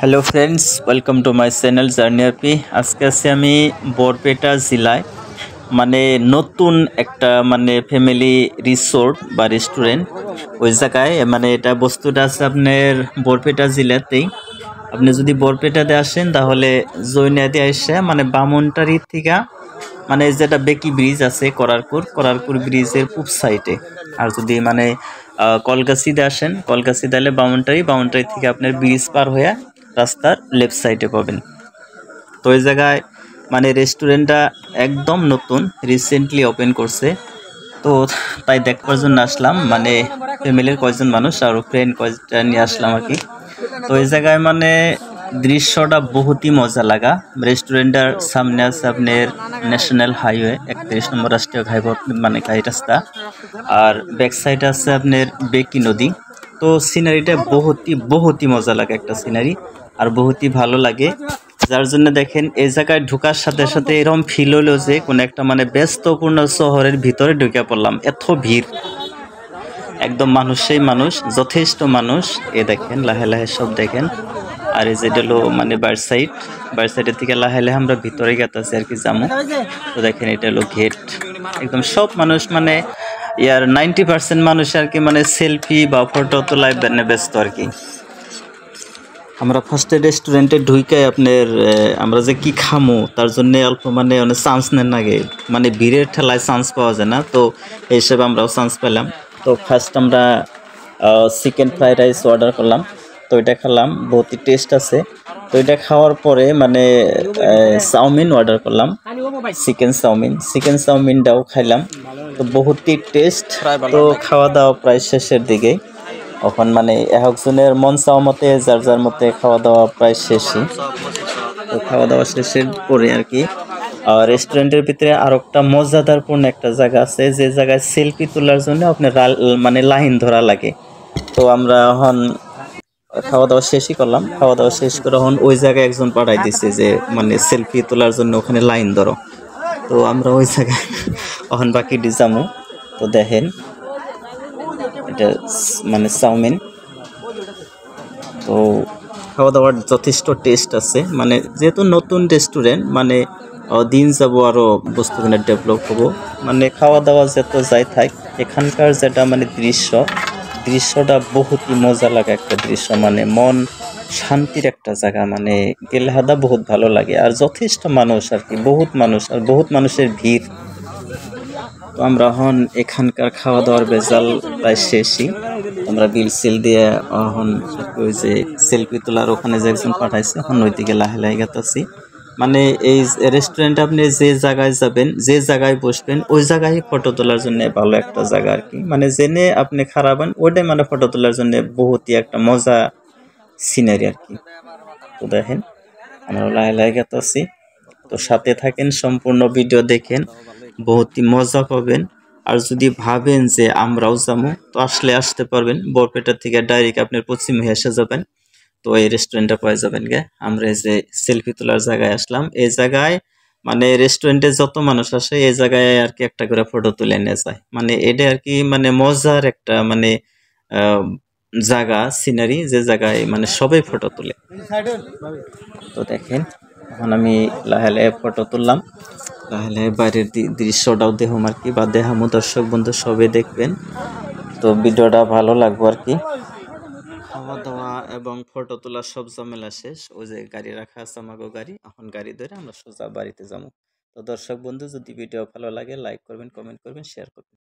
Hello friends, welcome to my channel journey RP. আজকে আছি আমি বরপেটা জেলায়, মানে নতুন একটা ফ্যামিলি রিসোর্ট বা রেস্টুরেন্ট ওই জায়গায়। এটা বস্তুটা আছে আপনার বরপেটা জেলাতেই। আপনি যদি বরপেটাতে আসেন তাহলে জৈনাতে এসে বামনটারি থেকে যেটা বেকি ব্রিজ আছে করারপুর ব্রিজের পূব সাইডে। আর যদি কলকাছিতে আসেন, কলকাছিতে এলে বামনটারি থেকে আপনার ব্রিজ পার হয়ে রাস্তার লেফট সাইডে পাবেন। তো এই জায়গায় রেস্টুরেন্টটা একদম নতুন, রিসেন্টলি ওপেন করছে। তো তাই দেখবার জন্য আসলাম, ফ্যামিলির কয়েকজন মানুষ আর ফ্রেন্ড কয়েকটা নিয়ে আসলাম আর কি। তো এই জায়গায় দৃশ্যটা বহুতই মজা লাগা। রেস্টুরেন্টের সামনে আছে আপনার ন্যাশনাল হাইওয়ে 31 নম্বর রাষ্ট্রীয় ঘাইপথ, ঘাই রাস্তা। আর ব্যাক সাইড আছে আপনার বেকি নদী। তো সিনারিটা বহুতই মজা লাগে একটা সিনারি, আর বহুতই ভালো লাগে। যার জন্য দেখেন এই জায়গায় ঢোকার সাথে সাথে এরকম ফিল হলো যে কোন একটা ব্যস্তপূর্ণ শহরের ভিতরে ঢুকে পড়লাম। এত ভিড়, একদম মানুষই মানুষ, যথেষ্ট মানুষ। এ দেখেন লাহে লাহে সব দেখেন। আর এই যেটা হলো বাইর সাইডের থেকে লাহে লাহে আমরা ভিতরে গেতেছি আর কি যাবো। তো দেখেন এটা হলো গেট। একদম সব মানুষ ইয়ার 90% মানুষ আর কি সেলফি বা ফটো তোলায় ব্যস্ত আর কি। আমরা ফার্স্টে রেস্টুরেন্টে ঢুকে আপনার আমরা যে কি খামো তার জন্য অল্প অনেক চান্স নেন আগে, ভিড়ের ঠেলায় চান্স পাওয়া যায় না। তো এই হিসেবে আমরাও চান্স পেলাম। তো ফার্স্ট আমরা চিকেন ফ্রাইড রাইস অর্ডার করলাম। তো এটা খেলাম, বহুতই টেস্ট আছে। তো এটা খাওয়ার পরে চাউমিন অর্ডার করলাম, চিকেন চাউমিনটাও খাইলাম। তো বহুতই টেস্ট। তো খাওয়া দাওয়া প্রায় শেষের দিকে। এখন একজনের মন চাওয়া মতে যার যার মতে খাওয়া দাওয়া প্রায় শেষই। তো খাওয়া দাওয়া শেষের পরে আর কি রেস্টুরেন্টের ভিতরে আর একটা মজাদারপূর্ণ একটা জায়গা আছে, যে জায়গায় সেলফি তোলার জন্য আপনার লাইন ধরা লাগে। তো আমরা এখন খাওয়া দাওয়া শেষই করলাম। খাওয়া দাওয়া শেষ করে এখন ওই জায়গায় একজন পাঠাই দিচ্ছে যে সেলফি তোলার জন্য ওখানে লাইন ধরো। তো আমরা ওই জায়গায় এখন বাকি যাবো। তো দেখেন এটা চাউমিন। তো খাওয়া দাওয়ার যথেষ্ট টেস্ট আছে, যেহেতু নতুন রেস্টুরেন্ট দিন যাব আরো বস্তুগুলো ডেভেলপ হবো। খাওয়া দাওয়া যত যাই থাক, এখানকার যেটা দৃশ্যটা বহুতই মজা লাগে একটা দৃশ্য, মন শান্তির একটা জায়গা, গেলে হাদা বহুত ভালো লাগে। আর যথেষ্ট মানুষ আর কি, বহুত মানুষ আর বহুত মানুষের ভিড়। তো আমরা এখন এখানকার খাওয়া দাওয়ার বেজাল প্রায় শেষই। আমরা বিল সিল দিয়ে এখন ওই যে সেলফি তোলার ওখানে যে একজন পাঠাইছে, এখন ওই দিকে লাহে লাহে গেতাছি। এই রেস্টুরেন্টে আপনি যে জায়গায় যাবেন, যে জায়গায় বসবেন, ওই জায়গায় ফটো তোলার জন্য ভালো একটা জায়গা আর কি। জেনে আপনি খারাপেন ওইটাই ফটো তোলার জন্য বহুতই একটা মজা সিনারি আর কি। তো দেখেন আমরা লাহে লাহে গেতাছি। তো সাথে থাকেন, সম্পূর্ণ ভিডিও দেখেন, বহুতই মজা পাবেন। আর যদি ভাবেন যে আমরাও যাবো, তো আসতে পারবেন। বরপেটা থেকে ডাইরেক্ট আপনার পশ্চিম হয়ে এসে যাবেন, তো এই রেস্টুরেন্টটা পাওয়া যাবেন গে। আমরা এই যে সেলফি তোলার জায়গায় আসলাম, এই জায়গায় রেস্টুরেন্টে যত মানুষ আসে এই জায়গায় আর কি একটা করে ফটো তুলে নিয়ে যায়। এটা আর কি মজার একটা আহ জায়গা, সিনারি, যে জায়গায় সবাই ফটো তুলে। তো দেখেন এখন আমি লাহে লাহে ফটো তুললাম, লাহে লাহে বাইরের দৃশ্যটাও দেখাম আর কি, বা দেখামো। দর্শক বন্ধু সবে দেখবেন, তো ভিডিওটা ভালো লাগবে আর কি। খাওয়া দাওয়া এবং ফটো তোলা সব ঝামেলা শেষ। ওই যে গাড়ি রাখা আছে আমাকে গাড়ি, এখন গাড়ি ধরে আমরা সোজা বাড়িতে যাবো। তো দর্শক বন্ধু, যদি ভিডিও ভালো লাগে লাইক করবেন, কমেন্ট করবেন, শেয়ার করবেন।